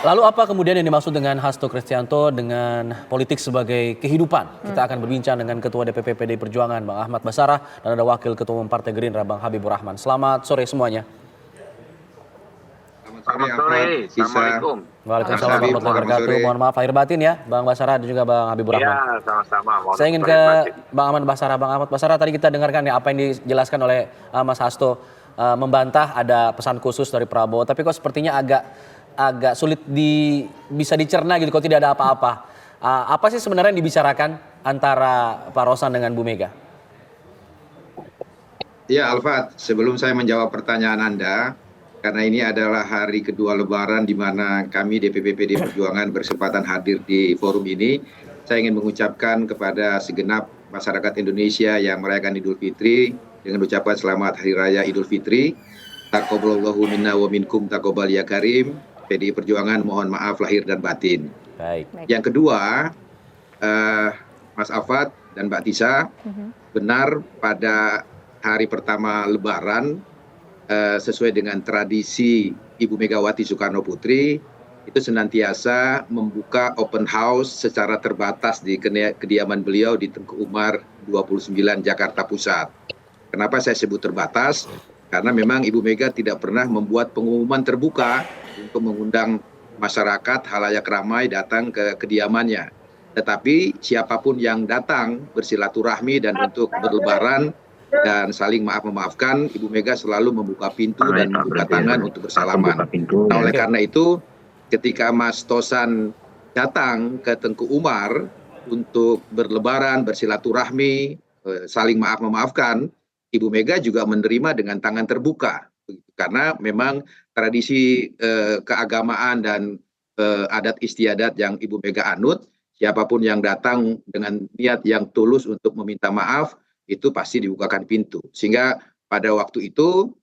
Lalu apa kemudian yang dimaksud dengan Hasto Kristianto dengan politik sebagai kehidupan? Kita akan berbincang dengan Ketua DPP PDI Perjuangan Bang Ahmad Basarah dan ada Wakil Ketua Umum Partai Gerindra Bang Habibur Rahman. Selamat sore semuanya. Selamat sore, Assalamualaikum. Waalaikumsalam warahmatullahi wabarakatuh. Mohon maaf lahir batin ya Bang Basarah dan juga Bang Habibur Rahman. Iya, sama-sama. Saya ingin ke Bang Ahmad Basarah. Bang Ahmad Basarah, tadi kita dengarkan ya apa yang dijelaskan oleh Mas Hasto, membantah ada pesan khusus dari Prabowo, tapi kok sepertinya agak sulit bisa dicerna gitu kalau tidak ada apa-apa. Apa sih sebenarnya yang dibicarakan antara Pak Rosan dengan Bu Mega? Ya, Alfat, sebelum saya menjawab pertanyaan Anda, karena ini adalah hari kedua Lebaran di mana kami DPP PDI Perjuangan berkesempatan hadir di forum ini, saya ingin mengucapkan kepada segenap masyarakat Indonesia yang merayakan Idul Fitri dengan ucapan selamat Hari Raya Idul Fitri. Taqabbalallahu minna wa minkum taqabbal ya karim. PDI Perjuangan mohon maaf lahir dan batin. Baik. Yang kedua, Mas Afat dan Mbak Tisa, benar pada hari pertama Lebaran, sesuai dengan tradisi Ibu Megawati Soekarno Putri, itu senantiasa membuka open house secara terbatas di kediaman beliau di Tengku Umar 29 Jakarta Pusat. Kenapa saya sebut terbatas? Karena memang Ibu Mega tidak pernah membuat pengumuman terbuka untuk mengundang masyarakat halayak ramai datang ke kediamannya. Tetapi siapapun yang datang bersilaturahmi dan untuk berlebaran dan saling maaf-memaafkan, Ibu Mega selalu membuka pintu dan membuka tangan untuk bersalaman. Nah, oleh karena itu, ketika Mas Tosan datang ke Tengku Umar untuk berlebaran, bersilaturahmi, saling maaf-memaafkan, Ibu Mega juga menerima dengan tangan terbuka. Karena memang tradisi keagamaan dan adat istiadat yang Ibu Mega anut, siapapun yang datang dengan niat yang tulus untuk meminta maaf, itu pasti dibukakan pintu. Sehingga pada waktu itu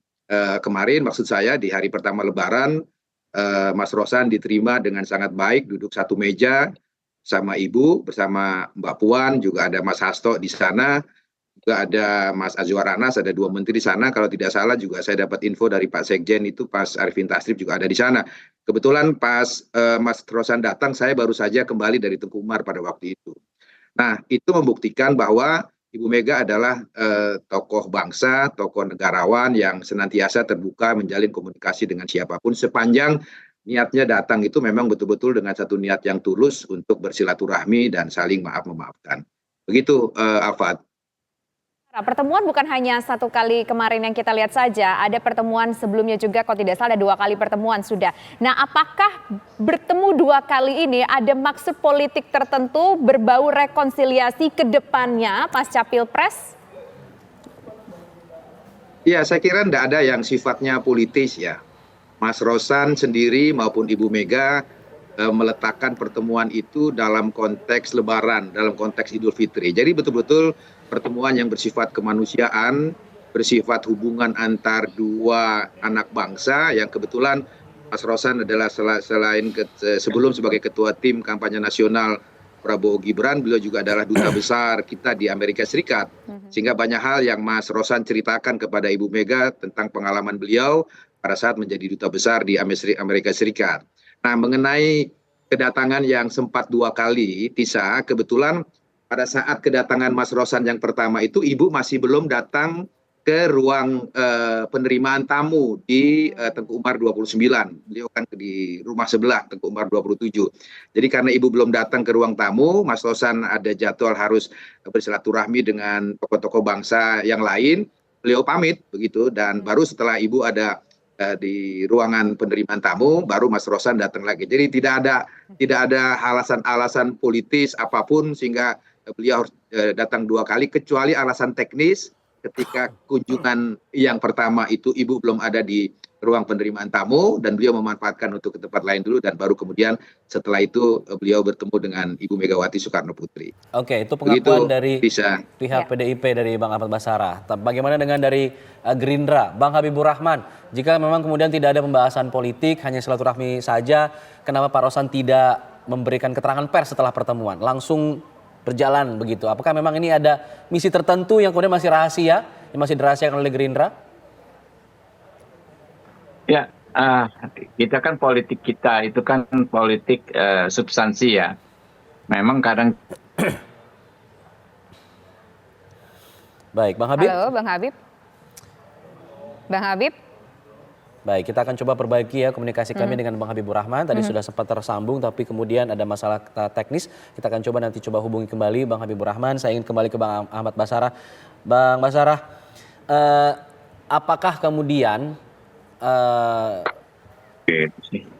kemarin maksud saya di hari pertama Lebaran, Mas Rosan diterima dengan sangat baik, duduk satu meja sama Ibu, bersama Mbak Puan, juga ada Mas Hasto di sana, juga ada Mas Azwar Anas, ada 2 menteri di sana. Kalau tidak salah juga saya dapat info dari Pak Sekjen itu, Pak Arifin Tasrif juga ada di sana. Kebetulan pas Mas Rosan datang, saya baru saja kembali dari Tengku Umar pada waktu itu. Nah, itu membuktikan bahwa Ibu Mega adalah tokoh bangsa, tokoh negarawan yang senantiasa terbuka menjalin komunikasi dengan siapapun sepanjang niatnya datang itu memang betul-betul dengan satu niat yang tulus untuk bersilaturahmi dan saling maaf-memaafkan. Begitu, Alfat. Pertemuan bukan hanya satu kali kemarin yang kita lihat saja, ada pertemuan sebelumnya juga, kalau tidak salah ada 2 kali pertemuan sudah. Nah, apakah bertemu 2 kali ini ada maksud politik tertentu berbau rekonsiliasi ke depannya pasca Pilpres? Ya, saya kira tidak ada yang sifatnya politis ya. Mas Rosan sendiri maupun Ibu Mega meletakkan pertemuan itu dalam konteks Lebaran, dalam konteks Idul Fitri. Jadi betul-betul pertemuan yang bersifat kemanusiaan, bersifat hubungan antar 2 anak bangsa yang kebetulan Mas Rosan adalah selain sebelum sebagai ketua tim kampanye nasional Prabowo Gibran, beliau juga adalah duta besar kita di Amerika Serikat. Sehingga banyak hal yang Mas Rosan ceritakan kepada Ibu Mega tentang pengalaman beliau pada saat menjadi duta besar di Amerika Serikat. Nah, mengenai kedatangan yang sempat 2 kali, Tisa, kebetulan pada saat kedatangan Mas Rosan yang pertama itu, Ibu masih belum datang ke ruang penerimaan tamu di Tengku Umar 29. Beliau kan di rumah sebelah Tengku Umar 27. Jadi karena Ibu belum datang ke ruang tamu, Mas Rosan ada jadwal harus bersilaturahmi dengan tokoh-tokoh bangsa yang lain, beliau pamit begitu, dan baru setelah Ibu ada di ruangan penerimaan tamu baru Mas Rosan datang lagi. Jadi tidak ada alasan-alasan politis apapun sehingga beliau harus datang 2 kali, kecuali alasan teknis ketika kunjungan yang pertama itu Ibu belum ada di ruang penerimaan tamu dan beliau memanfaatkan untuk ke tempat lain dulu, dan baru kemudian setelah itu beliau bertemu dengan Ibu Megawati Soekarno Putri. Oke, itu pengakuan dari bisa. pihak PDIP dari Bang Ahmad Basarah. Bagaimana dengan dari Gerindra, Bang Habibur Rahman? Jika memang kemudian tidak ada pembahasan politik, hanya silaturahmi saja, kenapa Pak Rosan tidak memberikan keterangan pers setelah pertemuan? Langsung berjalan begitu. Apakah memang ini ada misi tertentu yang kemudian masih rahasia, yang masih dirahasiakan oleh Gerindra? Ya, Ah, kita kan politik kita itu kan politik substansi ya. Memang kadang Baik, Bang Habib. Halo, Bang Habib. Bang Habib. Baik, kita akan coba perbaiki ya komunikasi kami dengan Bang Habibur Rahman. Tadi sudah sempat tersambung, tapi kemudian ada masalah teknis. Kita akan coba hubungi kembali Bang Habibur Rahman. Saya ingin kembali ke Bang Ahmad Basarah. Bang Basarah, apakah kemudian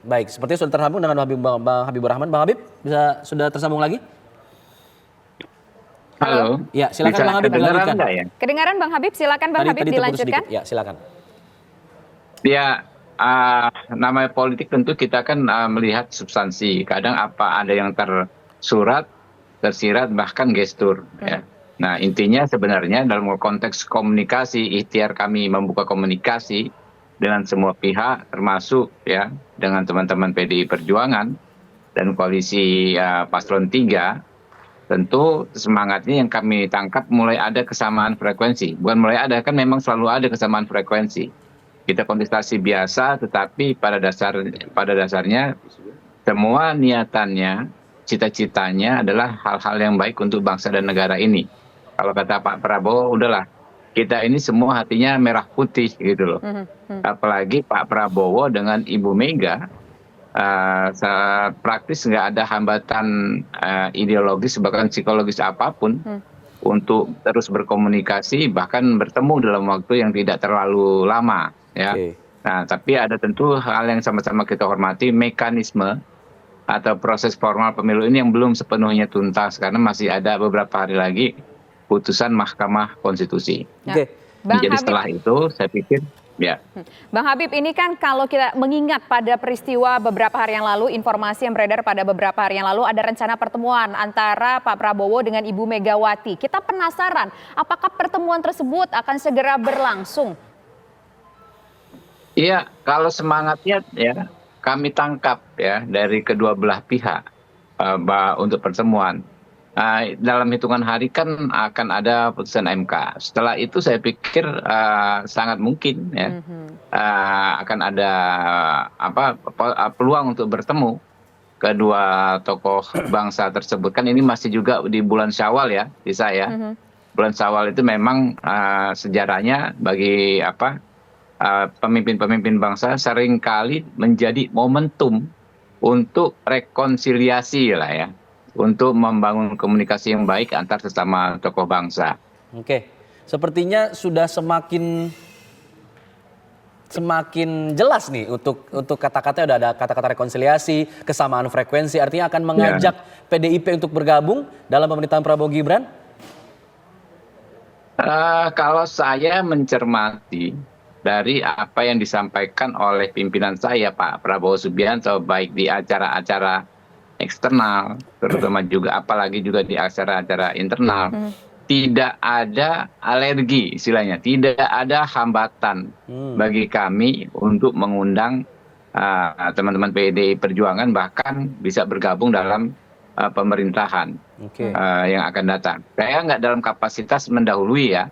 baik, sepertinya sudah tersambung dengan Bang Habibur Rahman. Bang Habib, sudah tersambung lagi? halo. Ya, silakan Bisa Bang Habib kedengaran dilanjutkan. nggak ya? Kedengaran Bang Habib, silakan Bang Habib Tadi terputus dilanjutkan. sedikit. Ya, silakan. Ya, namanya politik tentu kita kan melihat substansi. Kadang ada yang tersurat, tersirat, bahkan gestur. Ya. Nah, intinya sebenarnya dalam konteks komunikasi, ikhtiar kami membuka komunikasi dengan semua pihak, termasuk ya dengan teman-teman PDI Perjuangan dan koalisi Paslon 3, tentu semangatnya yang kami tangkap mulai ada kesamaan frekuensi. Bukan mulai ada, kan memang selalu ada kesamaan frekuensi. Kita kontestasi biasa, tetapi pada dasarnya semua niatannya, cita-citanya adalah hal-hal yang baik untuk bangsa dan negara ini. Kalau kata Pak Prabowo, udahlah, kita ini semua hatinya merah putih gitu loh. Apalagi Pak Prabowo dengan Ibu Mega, praktis nggak ada hambatan ideologis bahkan psikologis apapun untuk terus berkomunikasi, bahkan bertemu dalam waktu yang tidak terlalu lama ya. Nah, tapi ada tentu hal yang sama-sama kita hormati, mekanisme atau proses formal pemilu ini yang belum sepenuhnya tuntas karena masih ada beberapa hari lagi putusan Mahkamah Konstitusi. Oke. Jadi setelah itu saya pikir ya. Bang Habib, ini kan kalau kita mengingat pada peristiwa beberapa hari yang lalu, informasi yang beredar pada beberapa hari yang lalu ada rencana pertemuan antara Pak Prabowo dengan Ibu Megawati. Kita penasaran, apakah pertemuan tersebut akan segera berlangsung? Iya, kalau semangatnya ya kami tangkap ya dari kedua belah pihak untuk pertemuan. Dalam hitungan hari kan akan ada putusan MK. Setelah itu saya pikir sangat mungkin ya akan ada peluang untuk bertemu kedua tokoh bangsa tersebut. Kan ini masih juga di bulan Syawal ya, di saya. Bulan Syawal itu memang sejarahnya bagi pemimpin-pemimpin bangsa seringkali menjadi momentum untuk rekonsiliasi lah ya. Untuk membangun komunikasi yang baik antar sesama tokoh bangsa. Oke, sepertinya sudah semakin jelas nih untuk kata-katanya udah ada kata-kata rekonsiliasi, kesamaan frekuensi, artinya akan mengajak PDIP untuk bergabung dalam pemerintahan Prabowo Gibran? Kalau saya mencermati dari apa yang disampaikan oleh pimpinan saya Pak Prabowo Subianto, baik di acara-acara eksternal, terutama juga apalagi juga di acara-acara internal, tidak ada alergi istilahnya, tidak ada hambatan bagi kami untuk mengundang teman-teman PDI Perjuangan bahkan bisa bergabung dalam pemerintahan yang akan datang. Saya nggak dalam kapasitas mendahului ya,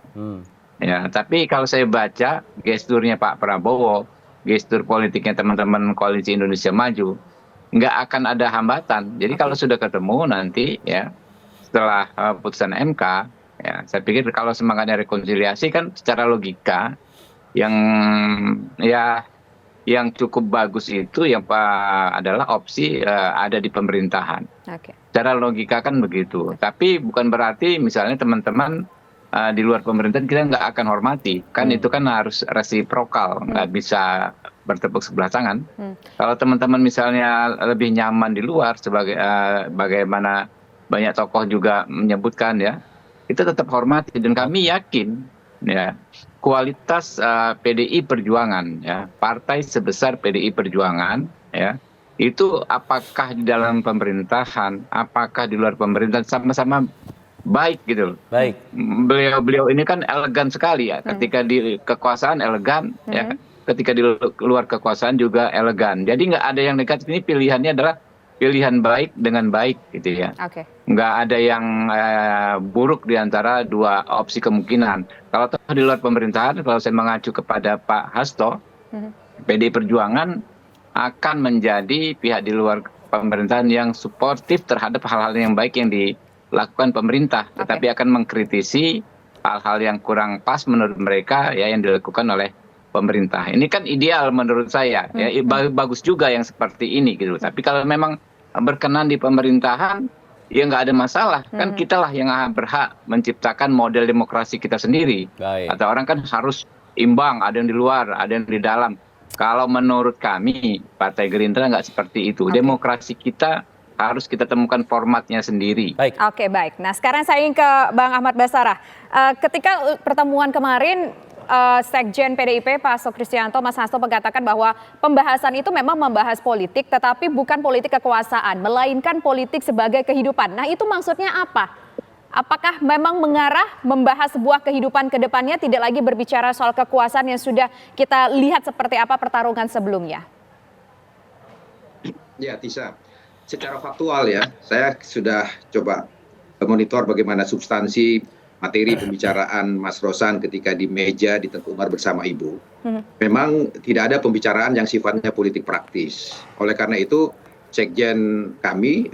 tapi kalau saya baca gesturnya Pak Prabowo, gestur politiknya teman-teman Koalisi Indonesia Maju, nggak akan ada hambatan. Jadi kalau sudah ketemu nanti ya setelah putusan MK, ya saya pikir kalau semangatnya rekonsiliasi kan secara logika yang cukup bagus itu yang adalah opsi ada di pemerintahan. Secara logika kan begitu. Tapi bukan berarti misalnya teman-teman di luar pemerintahan kita nggak akan hormati. Kan itu kan harus resiprokal, nggak bisa bertepuk sebelah tangan. Kalau teman-teman misalnya lebih nyaman di luar, bagaimana banyak tokoh juga menyebutkan ya, kita tetap hormati dan kami yakin ya kualitas PDI Perjuangan ya, partai sebesar PDI Perjuangan ya, itu apakah di dalam pemerintahan, apakah di luar pemerintahan sama-sama baik gitu loh. Baik. Beliau ini kan elegan sekali ya, ketika di kekuasaan elegan ya. Ketika di luar kekuasaan juga elegan. Jadi nggak ada yang negatif, ini pilihannya adalah pilihan baik dengan baik gitu ya. Nggak ada yang buruk di antara dua opsi kemungkinan. Kalau di luar pemerintahan, kalau saya mengacu kepada Pak Hasto, PDI Perjuangan akan menjadi pihak di luar pemerintahan yang suportif terhadap hal-hal yang baik yang dilakukan pemerintah, tetapi akan mengkritisi hal-hal yang kurang pas menurut mereka ya yang dilakukan oleh pemerintah. Ini kan ideal menurut saya, ya bagus juga yang seperti ini gitu. Tapi kalau memang berkenan di pemerintahan, ya nggak ada masalah. Kan kitalah yang berhak menciptakan model demokrasi kita sendiri. Atau orang kan harus imbang, ada yang di luar, ada yang di dalam. Kalau menurut kami, Partai Gerindra nggak seperti itu. Demokrasi kita harus kita temukan formatnya sendiri. Oke, baik. Nah, sekarang saya ingin ke Bang Ahmad Basarah. Ketika pertemuan kemarin, Sekjen PDIP Pak Hasto Kristianto, Mas Hasto mengatakan bahwa pembahasan itu memang membahas politik, tetapi bukan politik kekuasaan, melainkan politik sebagai kehidupan. Nah, itu maksudnya apa? Apakah memang mengarah membahas sebuah kehidupan ke depannya, tidak lagi berbicara soal kekuasaan yang sudah kita lihat seperti apa pertarungan sebelumnya? Ya, Tisa. Secara faktual ya, saya sudah coba monitor bagaimana substansi materi pembicaraan Mas Rosan ketika di meja di Tengku Umar bersama Ibu. Memang tidak ada pembicaraan yang sifatnya politik praktis. Oleh karena itu, Sekjen kami,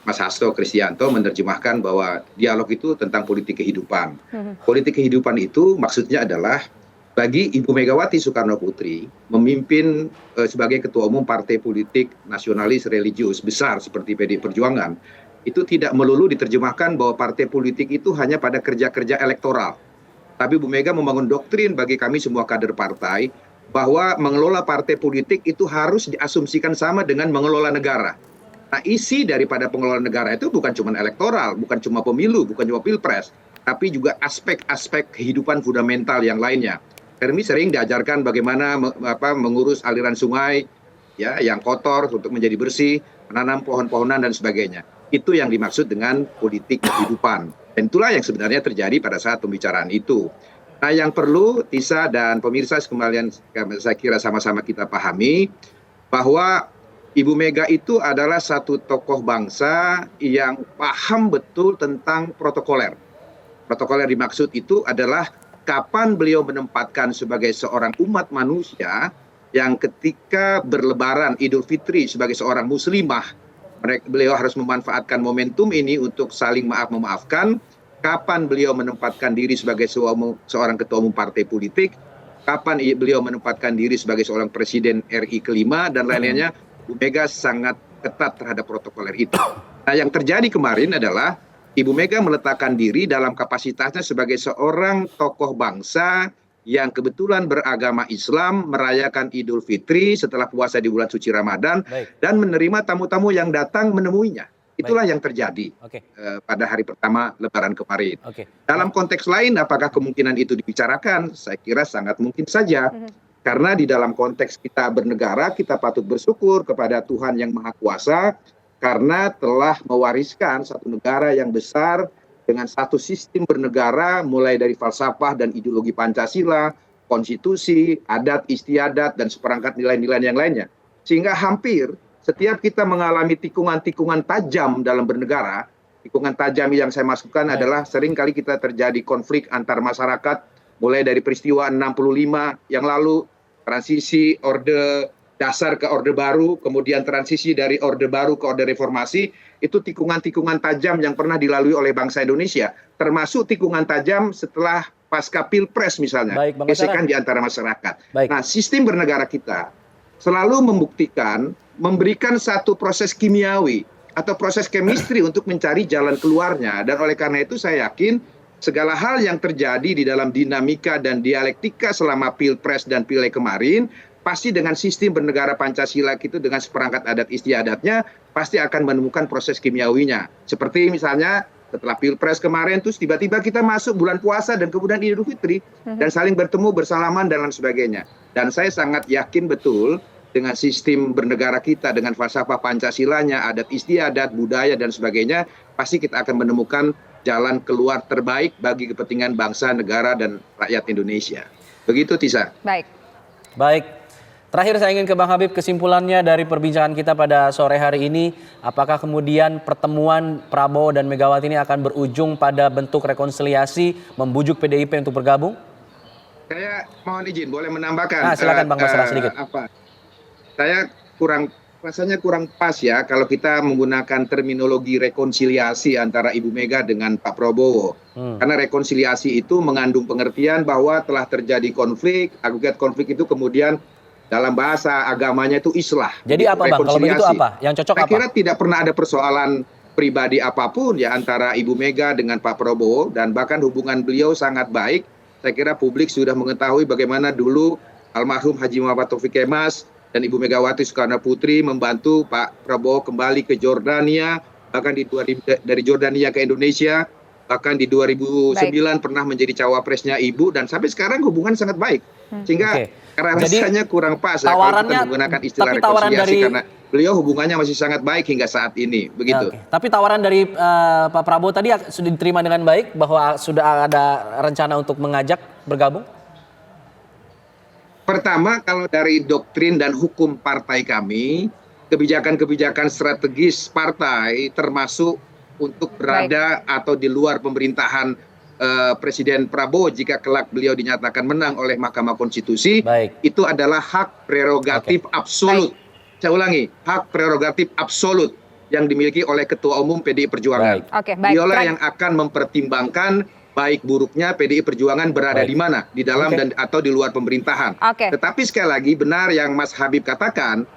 Mas Hasto Kristianto, menerjemahkan bahwa dialog itu tentang politik kehidupan. Politik kehidupan itu maksudnya adalah bagi Ibu Megawati Soekarno Putri memimpin sebagai ketua umum partai politik nasionalis religius besar seperti PDI Perjuangan, itu tidak melulu diterjemahkan bahwa partai politik itu hanya pada kerja-kerja elektoral. Tapi Bu Mega membangun doktrin bagi kami semua kader partai, bahwa mengelola partai politik itu harus diasumsikan sama dengan mengelola negara. Nah, isi daripada pengelolaan negara itu bukan cuma elektoral, bukan cuma pemilu, bukan cuma pilpres, tapi juga aspek-aspek kehidupan fundamental yang lainnya. Kami sering diajarkan bagaimana mengurus aliran sungai ya yang kotor untuk menjadi bersih, menanam pohon-pohonan dan sebagainya. Itu yang dimaksud dengan politik kehidupan. Dan itulah yang sebenarnya terjadi pada saat pembicaraan itu. Nah, yang perlu Tisa dan pemirsa sekalian saya kira sama-sama kita pahami bahwa Ibu Mega itu adalah satu tokoh bangsa yang paham betul tentang protokoler. Protokoler dimaksud itu adalah kapan beliau menempatkan sebagai seorang umat manusia yang ketika berlebaran Idul Fitri sebagai seorang muslimah, beliau harus memanfaatkan momentum ini untuk saling maaf-memaafkan. Kapan beliau menempatkan diri sebagai seorang ketua umum partai politik, kapan beliau menempatkan diri sebagai seorang presiden RI kelima, dan lain-lainnya, Bu Mega sangat ketat terhadap protokoler itu. Nah, yang terjadi kemarin adalah Ibu Mega meletakkan diri dalam kapasitasnya sebagai seorang tokoh bangsa yang kebetulan beragama Islam, merayakan Idul Fitri setelah puasa di bulan suci Ramadan, dan menerima tamu-tamu yang datang menemuinya. Itulah yang terjadi pada hari pertama Lebaran kemarin. Dalam konteks lain, apakah kemungkinan itu dibicarakan? Saya kira sangat mungkin saja. Karena di dalam konteks kita bernegara, kita patut bersyukur kepada Tuhan yang Maha Kuasa, karena telah mewariskan satu negara yang besar dengan satu sistem bernegara, mulai dari falsafah dan ideologi Pancasila, konstitusi, adat istiadat, dan seperangkat nilai-nilai yang lainnya. Sehingga hampir setiap kita mengalami tikungan-tikungan tajam dalam bernegara, tikungan tajam yang saya masukkan adalah sering kali kita terjadi konflik antar masyarakat, mulai dari peristiwa 65 yang lalu, transisi orde dasar ke orde baru, kemudian transisi dari orde baru ke orde reformasi, itu tikungan-tikungan tajam yang pernah dilalui oleh bangsa Indonesia, termasuk tikungan tajam setelah pasca pilpres misalnya, gesekan di antara masyarakat. Nah, sistem bernegara kita selalu memberikan satu proses kimiawi atau proses chemistry untuk mencari jalan keluarnya. Dan oleh karena itu saya yakin segala hal yang terjadi di dalam dinamika dan dialektika selama pilpres dan pileg kemarin, pasti dengan sistem bernegara Pancasila itu dengan seperangkat adat istiadatnya, pasti akan menemukan proses kimiawinya. Seperti misalnya setelah pilpres kemarin, terus tiba-tiba kita masuk bulan puasa dan kemudian Idul Fitri, dan saling bertemu, bersalaman, dan lain sebagainya. Dan saya sangat yakin betul dengan sistem bernegara kita, dengan falsafah Pancasilanya, adat istiadat, budaya, dan sebagainya, pasti kita akan menemukan jalan keluar terbaik bagi kepentingan bangsa, negara, dan rakyat Indonesia. Begitu, Tisa. Baik. Terakhir saya ingin ke Bang Habib, kesimpulannya dari perbincangan kita pada sore hari ini, apakah kemudian pertemuan Prabowo dan Megawati ini akan berujung pada bentuk rekonsiliasi, membujuk PDIP untuk bergabung? Saya mohon izin, boleh menambahkan. Silakan Bang Basara sedikit. Saya rasanya kurang pas ya kalau kita menggunakan terminologi rekonsiliasi antara Ibu Mega dengan Pak Prabowo. Karena rekonsiliasi itu mengandung pengertian bahwa telah terjadi konflik, agregat konflik itu kemudian dalam bahasa agamanya itu islah. Jadi apa Bang? Kalau begitu apa? Yang cocok apa? Saya kira tidak pernah ada persoalan pribadi apapun ya antara Ibu Mega dengan Pak Prabowo, dan bahkan hubungan beliau sangat baik. Saya kira publik sudah mengetahui bagaimana dulu almarhum Haji Muhammad Taufik Kemas dan Ibu Megawati Soekarno Putri membantu Pak Prabowo kembali ke Jordania, bahkan dari Jordania ke Indonesia, bahkan di 2009 pernah menjadi cawapresnya Ibu, dan sampai sekarang hubungan sangat baik. Sehingga rasanya kurang pas ya kalau kita menggunakan istilah rekonsiliasi, karena beliau hubungannya masih sangat baik hingga saat ini, begitu. Tapi tawaran dari Pak Prabowo tadi sudah diterima dengan baik bahwa sudah ada rencana untuk mengajak bergabung? Pertama, kalau dari doktrin dan hukum partai kami, kebijakan-kebijakan strategis partai termasuk untuk berada atau di luar pemerintahan Presiden Prabowo jika kelak beliau dinyatakan menang oleh Mahkamah Konstitusi, itu adalah hak prerogatif absolut. Saya ulangi, hak prerogatif absolut yang dimiliki oleh Ketua Umum PDI Perjuangan. Beliaulah yang akan mempertimbangkan baik buruknya PDI Perjuangan berada di mana, di dalam dan atau di luar pemerintahan. Tetapi sekali lagi benar yang Mas Habib katakan,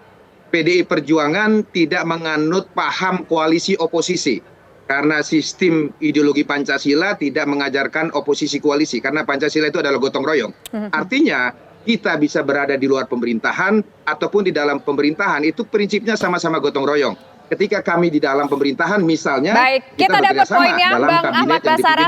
PDI Perjuangan tidak menganut paham koalisi oposisi. Karena sistem ideologi Pancasila tidak mengajarkan oposisi koalisi, karena Pancasila itu adalah gotong royong. Artinya kita bisa berada di luar pemerintahan ataupun di dalam pemerintahan, itu prinsipnya sama-sama gotong royong. Ketika kami di dalam pemerintahan misalnya, kita dapat poinnya Bang Ahmad Basara.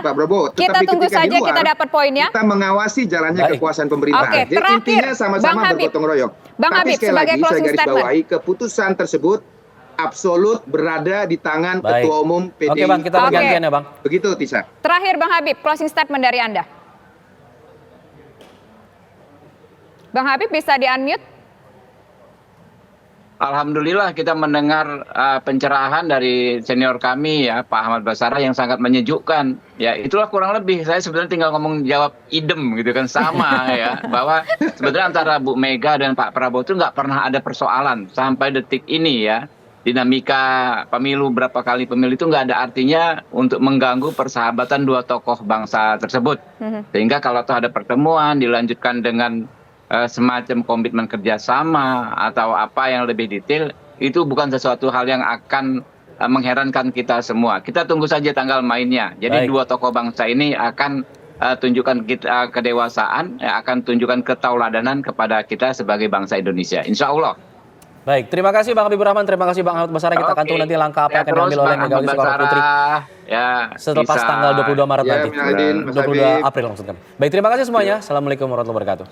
Kita tunggu saja kita dapat poinnya. Kita mengawasi jalannya kekuasaan pemerintahan. Jadi intinya sama-sama bergotong royong. Tapi sekali lagi saya garis bawahi, keputusan tersebut absolut berada di tangan Ketua Umum PDI. Oke Bang, kita bergantian ya Bang. Begitu Tisa. Terakhir Bang Habib, closing statement dari Anda. Bang Habib bisa di-unmute? Alhamdulillah kita mendengar pencerahan dari senior kami ya Pak Ahmad Basara yang sangat menyejukkan. Ya itulah kurang lebih, saya sebenarnya tinggal ngomong jawab idem gitu kan, sama ya. Bahwa sebenarnya antara Bu Mega dan Pak Prabowo itu nggak pernah ada persoalan sampai detik ini ya. Dinamika pemilu berapa kali pemilu itu nggak ada artinya untuk mengganggu persahabatan dua tokoh bangsa tersebut. Sehingga kalau ada pertemuan dilanjutkan dengan semacam komitmen kerjasama atau apa yang lebih detail, itu bukan sesuatu hal yang akan mengherankan kita semua. Kita tunggu saja tanggal mainnya. Jadi dua tokoh bangsa ini akan tunjukkan kita kedewasaan, akan tunjukkan ketauladanan kepada kita sebagai bangsa Indonesia. Insya Allah. Baik, terima kasih Bang Habibur Rahman, terima kasih Bang Ahmad Basara. Kita akan tunggu nanti langkah apa yang akan diambil oleh Megawati Soekarno Putri setelah tanggal 22 Maret nanti. 22 April maksud kami. Baik, terima kasih semuanya. Assalamualaikum warahmatullahi wabarakatuh.